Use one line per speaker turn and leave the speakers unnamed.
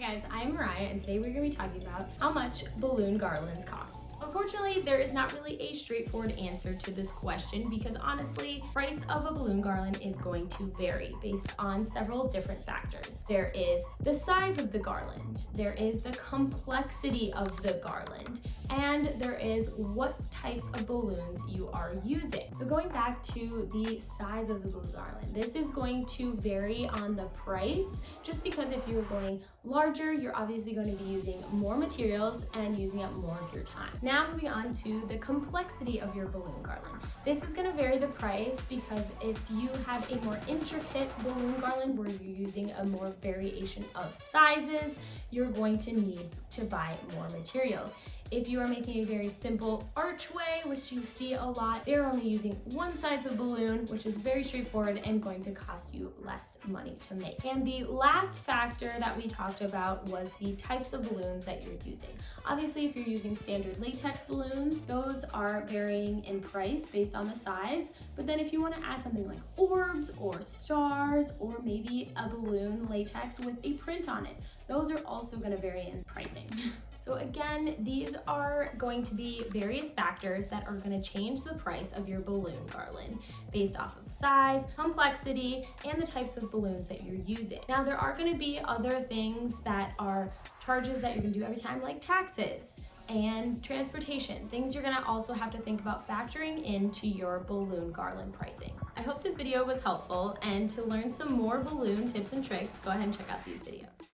guys, I'm Mariah and today we're going to be talking about how much balloon garlands cost. Unfortunately, there is not really a straightforward answer to this question because honestly, price of a balloon garland is going to vary based on several different factors. There is the size of the garland, there is the complexity of the garland, and there is what types of balloons you are using. So going back to the size of the balloon garland, this is going to vary on the price just because if you're going larger, you're obviously going to be using more materials and using up more of your time. Now moving on to the complexity of your balloon garland. This is going to vary the price because if you have a more intricate balloon garland where you're using a more variation of sizes, you're going to need to buy more materials. If you are making a very simple archway, which you see a lot, they're only using one size of balloon, which is very straightforward and going to cost you less money to make. And the last factor that we talked about was the types of balloons that you're using. Obviously, if you're using standard latex balloons, those are varying in price based on the size. But then if you want to add something like orbs or stars or maybe a balloon latex with a print on it, those are also going to vary in pricing. So again, these are going to be various factors that are going to change the price of your balloon garland based off of size, complexity, and the types of balloons that you're using. Now, there are going to be other things that are charges that you're going to do every time, like taxes and transportation, things you're gonna also have to think about factoring into your balloon garland pricing. I hope this video was helpful, and to learn some more balloon tips and tricks, go ahead and check out these videos.